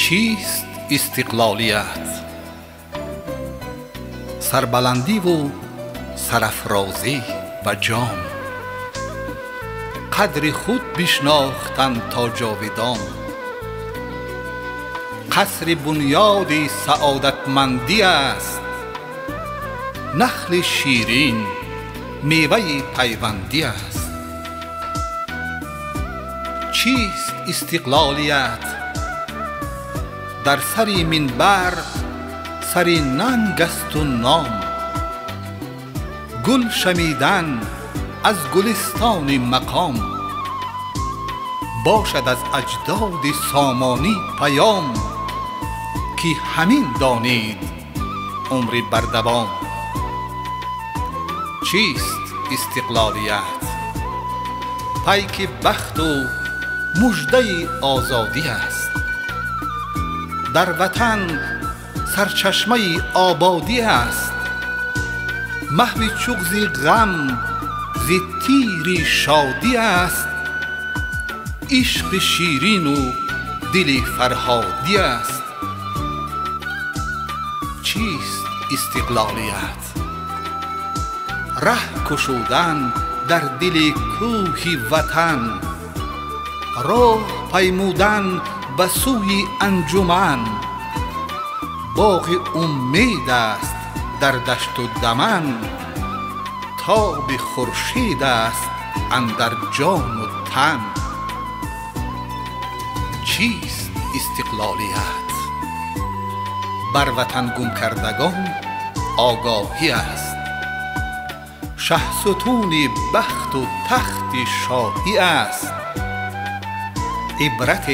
چیست استقلالیت؟ سربلندی و سرافرازی و جام، قدر خود بشناختن تا جاودان. قصر بنیاد سعادتمندی است، نخل شیرین میوه پیوندی است. چیست استقلالیت؟ در سر منبر سر ننگ است و نام، گل شمیدن از گلستان مقام. باشد از اجداد سامانی پیام، که همین دانید عمر بردوام. چیست استقلالیت؟ پیک بخت و مژده آزادی است، در وطن سرچشمه آبادی است. محو چغز غم ز تیر شادی است، عشق شیرین و دل فرهادی است. چیست استقلالیت؟ ره گشودن در دل کوه وطن، راه پیمودن به سوی انجمن. باغ امید است در دشت و دمن، تاب خورشید است اندر جان و تن. چیست استقلالیت؟ بر وطن گم کردگان آگاهی است، شهستون بخت و تخت شاهی است. عبرت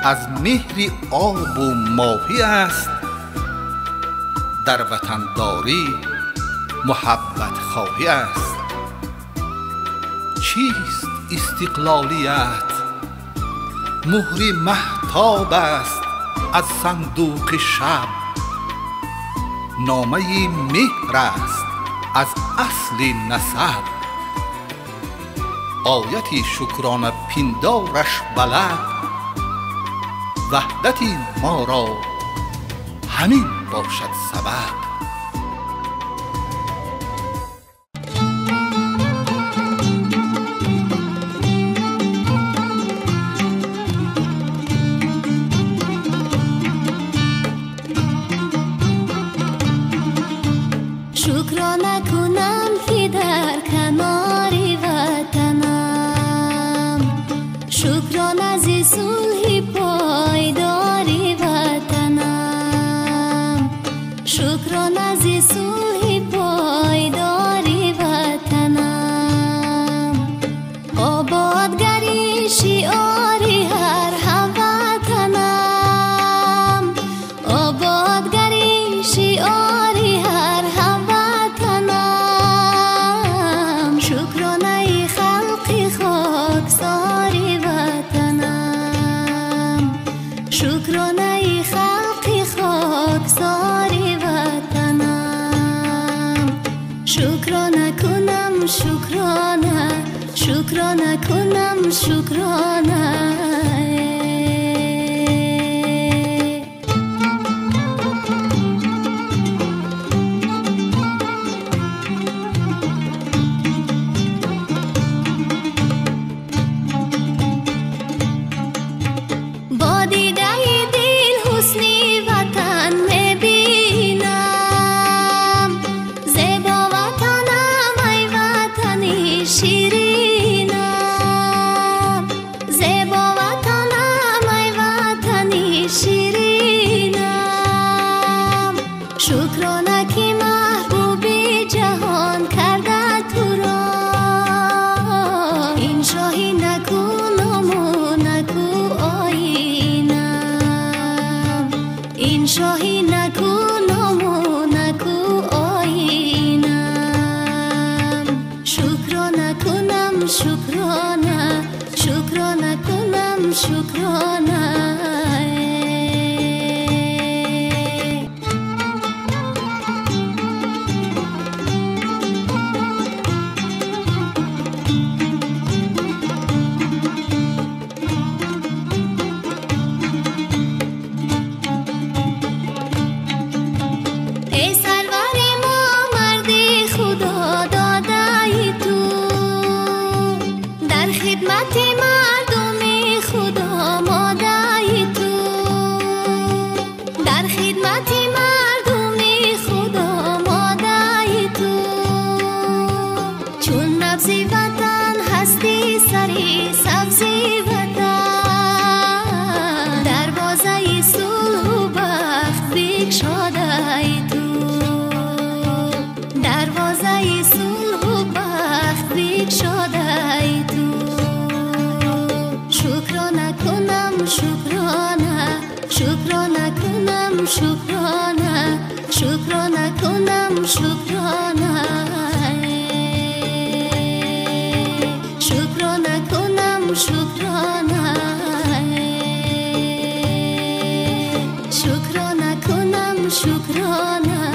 از مهر آب و ماهی است، در وطن داری محبت خواهی است. چیست استقلالیت؟ مهر مهتاب است از صندوق شب، نامه مهر است از اصل نسب. آیت شکرانه پندارش بلد، وحدت ما را همین باشد سبب. شکرانه کنم که در کنار وطنم، شکرانه ز صلح پایدار وطنم، شکرانه ز صلح پایدار وطنم. آبادگری شعار هر هموطنم، آبادگری شعار هر هموطنم. شکرانه خلق خاکسار وطنم، شکرانه خلق خاکسار وطنم. شکرانه کنم شکرانه، شکرانه کنم شکرانه. با دیده دل حسن وطن میبینم، زیبا وطنم ای وطن شیرینم، زیبا وطنم ای وطن شیرینم. شکرانه که محبوب جهان کرده تو را، این شاهی نکنم و نکو آیینم، این شاهی نکنم و نکو آیینم. شکرانه کنم شکرانه، شکرانه کنم شکرانه. در خدمت مردم خدا مادای تو، در خدمت مردم خدا مادای تو، چون نبض وطن هستی سری سبزی وطن، دروازه صلح و بخت بگشادای تو، دروازه صلح و بخت بگشادای تو. شکرانه کنم شکرانه، شکرانه کنم شکرانه، شکرانه کنم شکرانه، شکرانه کنم شکرانه، شکرانه کنم شکرانه.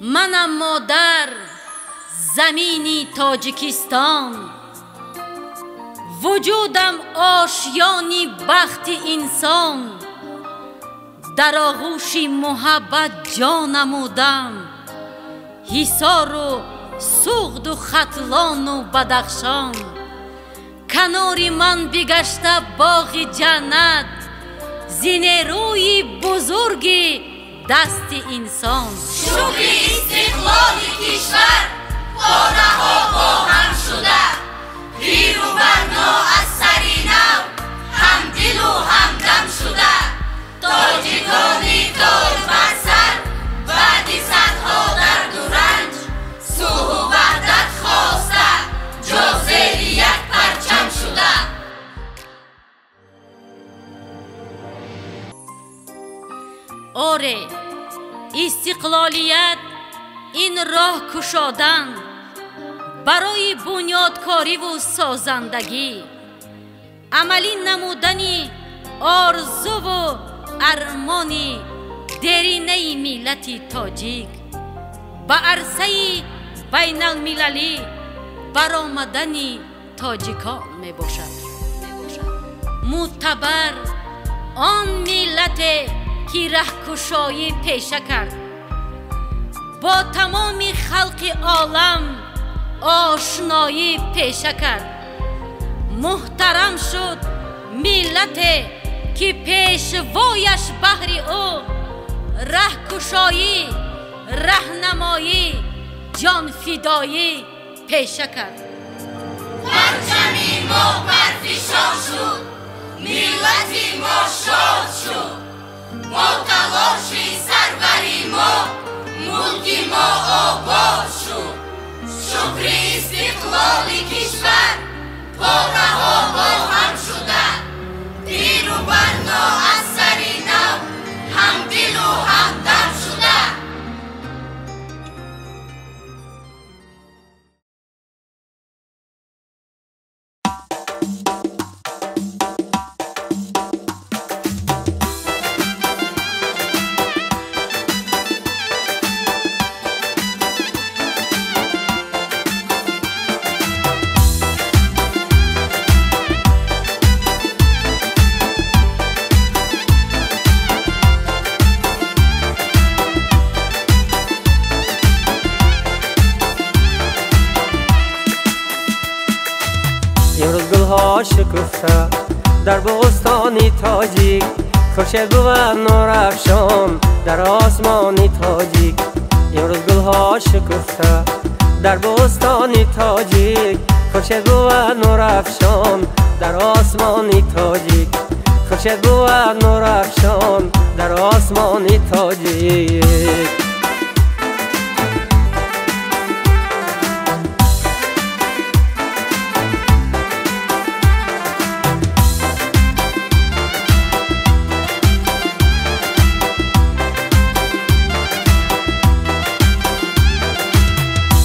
منم مادر زمینی تاجیکستان، وجودم آشیانی بخت انسان، در آغوش محبت جان نمودم، حصار و سوغد و ختلان و بدخشان، کنار من بگشته باغ جنت، زینروی بزرگی دست انسان. شکر استقلال کشور با رها با هم شده، پیر و برنا از سری نو هم دل و هم دم شده، تاجیکانی تاج بر سر بعد صدها درد و رنج، صلح و وحدت خواسته جا زیر یک پرچم شده. آره، استقلالیت این راه کشادن برای بنیادکاری و سازندگی، عملی نمودنی آرزو و ارمانی درینه ملت تاجیک، به عرصه بین المللی برآمدنی تاجیکان می باشد. معتبر آن ملت که رهکشایی پیشه کرد، با تمام خلق عالم آشنایی پیشه کرد، محترم شد ملت که پیشوایش بهر او رهکشایی، رهنمایی، جان فدایی پیشه کرد. پرچمی ما برفشان شد، ملتی ما شاد شد، با تلاشی سربری ما ملک ما آباد شد. شکر استقلال کشور با رها با هم شده، پیر و برنا از سری نو هم دل و هم دم شده. امروز گلها شکفته در بستانی تاجیک، خورشید بود نورافشان در آسمانی تاجیک. امروز گلها شکفته در بستانی تاجیک، خورشید بود نورافشان در آسمانی تاجیک، خورشید بود نورافشان در آسمانی تاجیک.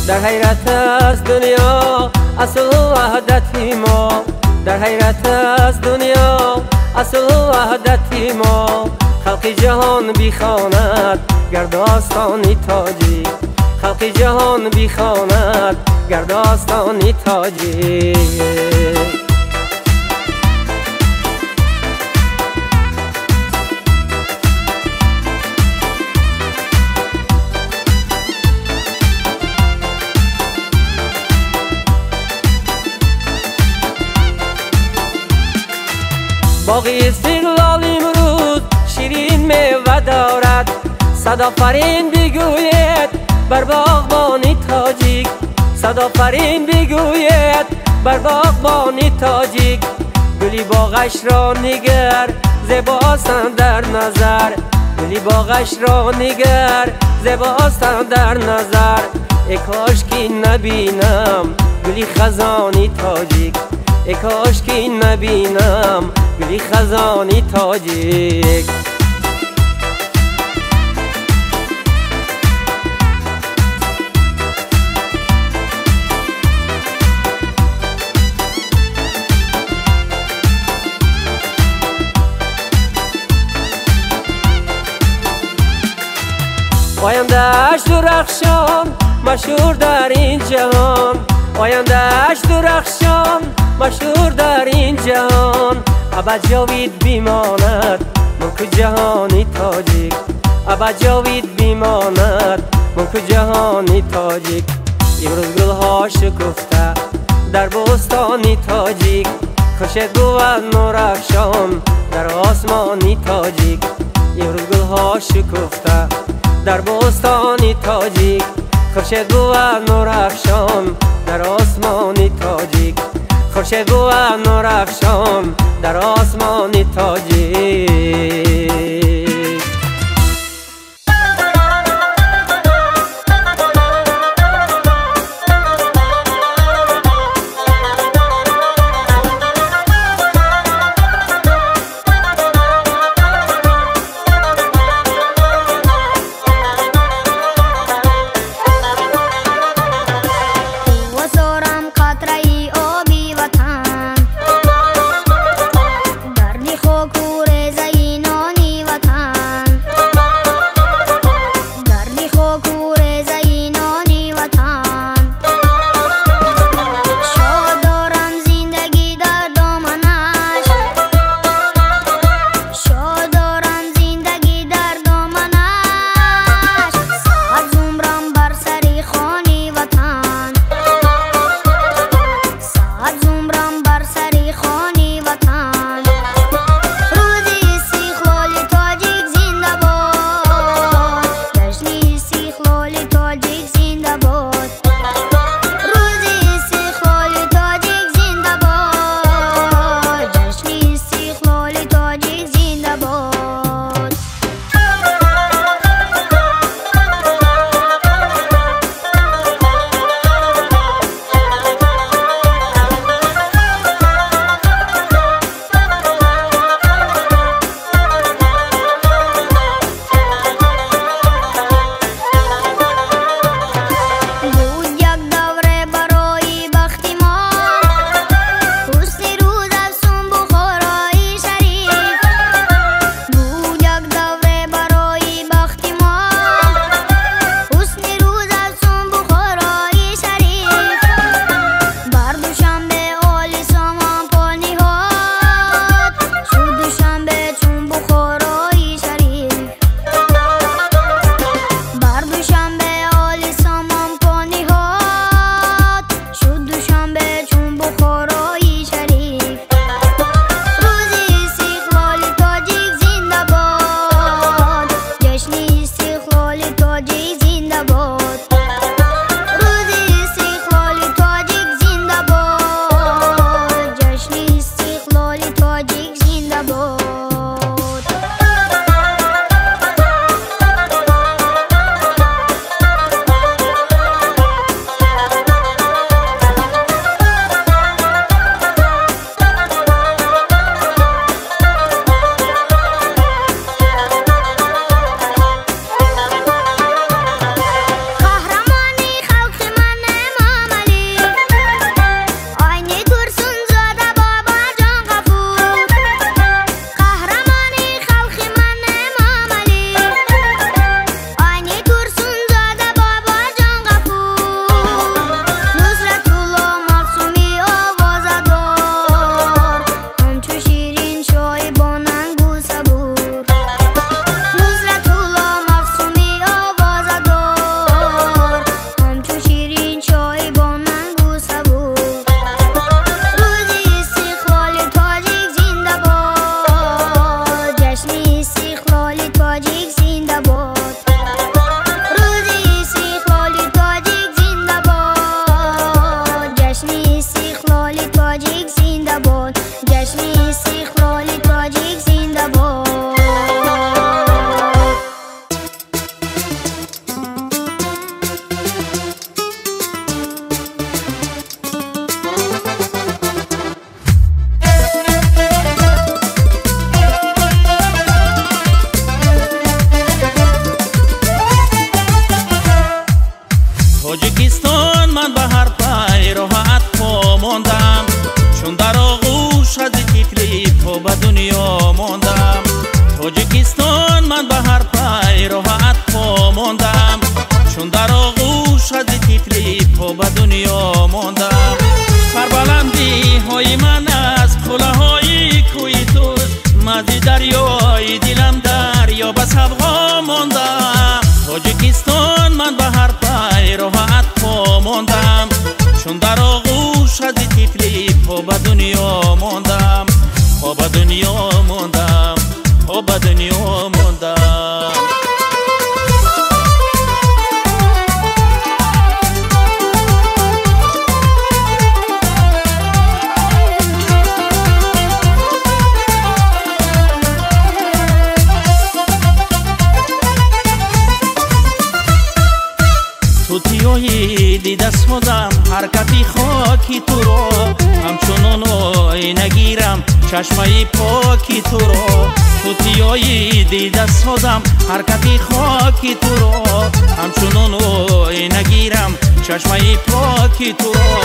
در حیرت از دنیا اصل وحدتی ما، در حیرت از دنیا اصل وحدتی ما، خلق جهان بیخواند گر داستانی تاجیک، خلق جهان بیخواند گر داستانی تاجیک. باغ استقلال امروز شیرین میوه دارد. صدآفرین بگوید بر باغبانی تاجیک، صدآفرین بگوید بر باغبانی تاجیک. گلی باغش را نگر زیباستند در نظر، گلی باغش را نگر زیباستند در نظر. ای کاش که نبینم گلی خزانی تاجیک، ای کاش که نبینم گلی خزانی تاجیک. آینده‌اش درخشان مشهور در این جهان، آینده‌اش درخشان مشهور در این جهان. ابد جاوید بیماند ملک جهانی تاجیک، ابد جاوید بیماند ملک جهانی تاجیک. امروز گلها شکفته در بستانی تاجیک، خورشید بود نورافشان در آسمانی تاجیک. امروز گلها شکفته در بستانی تاجیک، خورشید بود نورافشان در آسمانی تاجیک، خورشید بود نورافشان در آسمانی تاجیک. تاجیکستان من به هر پیراهت پا ماندم، چون در آغوش از تیفلی پا به دنیا ماندم. تاجیکستان من به هر پیراهت پا ماندم، چون در آغوش از تیفلی پا به دنیا ماندم. سربلندی های من از کوله های کوی توست، مزی دریای دلم دریا به سبقا ماندم. تاجیکستان من به هر پیراهت پا ماندم، چون در آغوش از تیفلی پا به دنیا ماندم. پا به دنیا ماندم، پا به دنیا ماندم. توتیای دیده سازم حرکتی خاکی تو را، همچنان نگیرم چشمه پاکی تو را. توتیای دیده سازم حرکتی خاکی تو را، همچنان نگیرم چشمه پاکی تو را.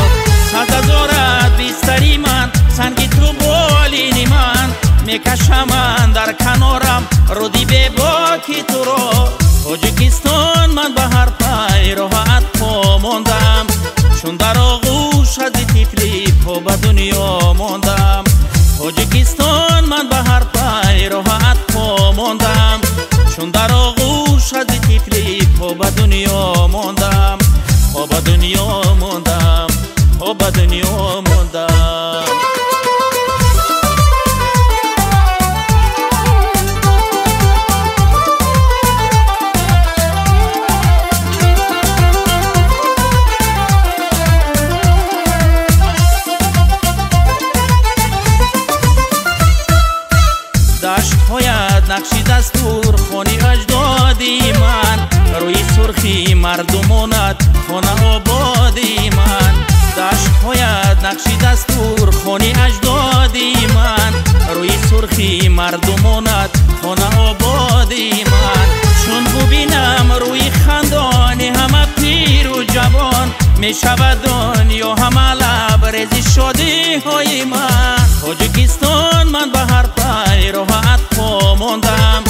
صد هزارت بیستری من، سنگی تو بالین من، میکشم من در کنارم رودی به باکی تو را. تاجیکستان من به هر پیراهت پا ماندم، چون در آغوش از تیفلی پا به دنیا ماندم. تاجیکستان من به هر پیراهت پا ماندم، چون در آغوش از تیفلی پا به دنیا ماندم. پا به دنیا ماندم، پا به دنیا ماندم. نقشی دستور خانی اجدادی من، روی سرخی مردمانت خانه آبادی من. دشت‌هایت نقشی دستور خانی اجدادی من، روی سرخی مردمانت خانه آبادی من. چون ببینم روی خندان همه پیر و جوان، می شود دنیا همه لبریز شادی های من. تاجیکستان من به هر پیراهت پا ماندم،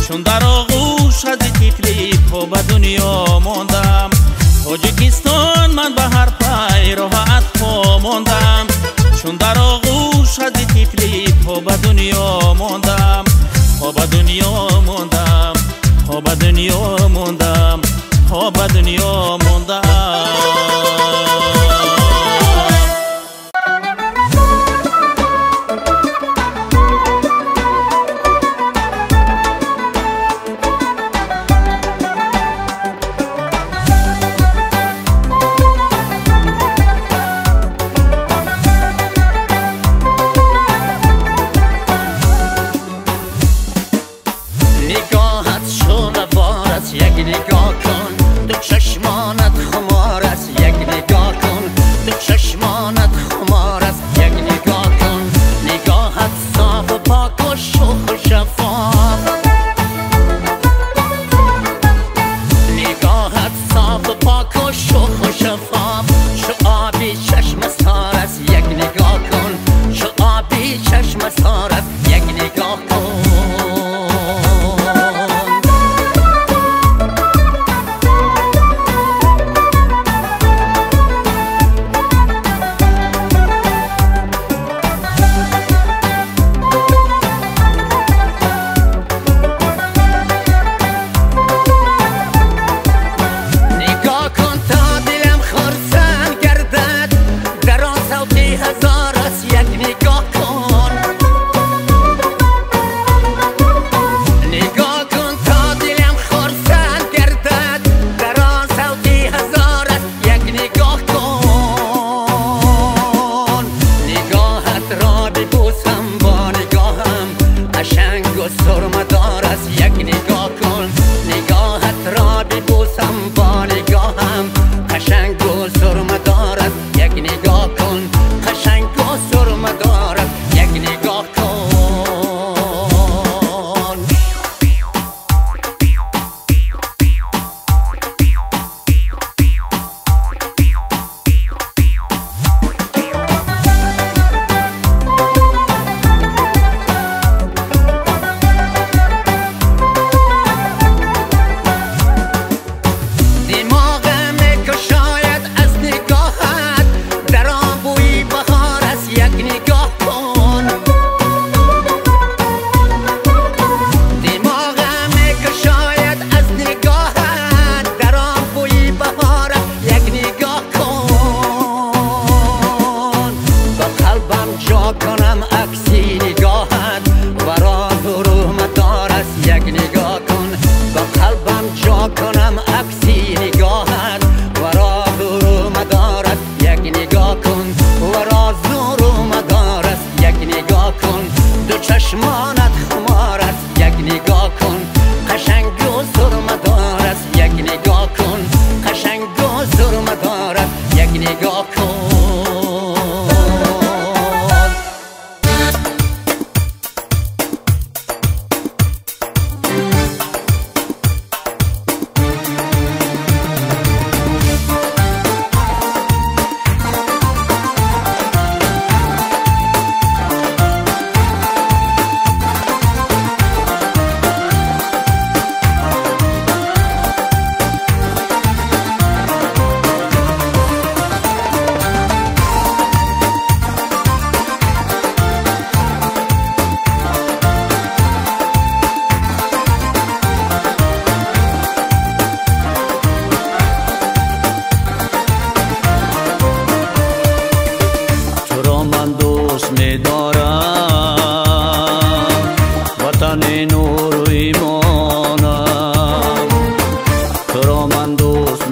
چون در آغوش از تیفلی پا به دنیا ماندم. تاجیکستان من به هر پیراهت پا ماندم، چون در آغوش از تیفلی پا به دنیا ماندم. پا به دنیا ماندم، پا به دنیا ماندم، پا به دنیا ماندم. نگاهت شون بارت یک نگاه کن، تو چشم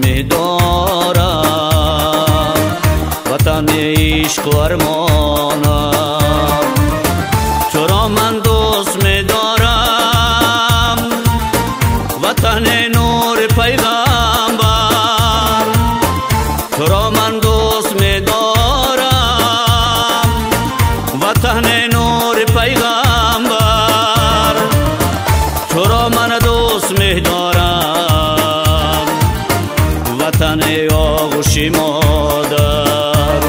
می‌دارم وطن عشق و ارمانم تو را من دوست می‌دارم وطن نور پیغمبر تو را من دوست می‌دارم وطن نور پیغمبر تو را من دوست می‌دارم وطن آغوش مادر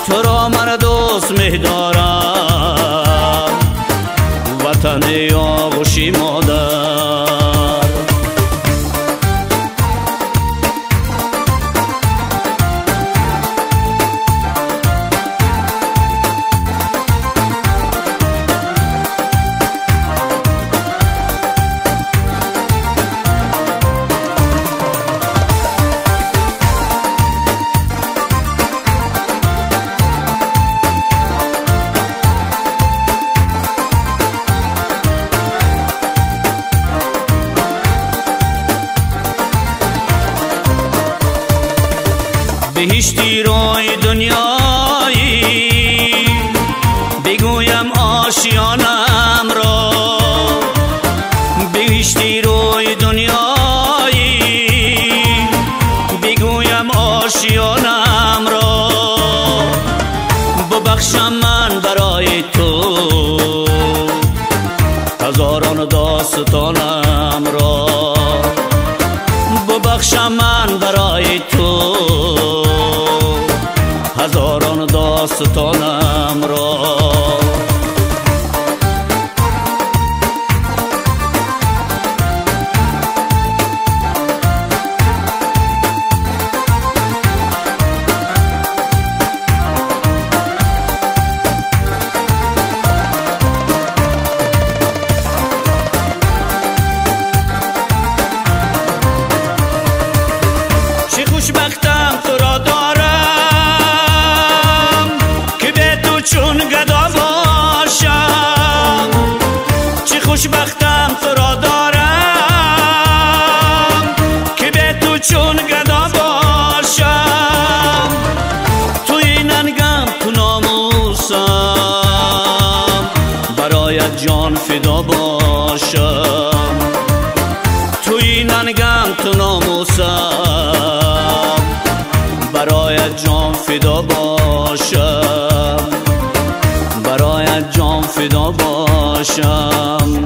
تو را من دوست می‌دارم وطن آغوش مادر بهشتی روی دنیایی بگویم آشیانم را بهشتی روی دنیایی بگویم آشیانم را ببخشم من برای تو هزاران داستانم را ببخشم من برای تو هزاران داستانم را چه خوشبختم تو را دارم که به تو چون گدا باشم چه خوشبختم تو را دارم که به تو چون گدا باشم توی ننگم تو ناموسم برایت جان فدا باشم توی ننگم تو ناموسم برایت جان فدا باشم برایت جان فدا باشم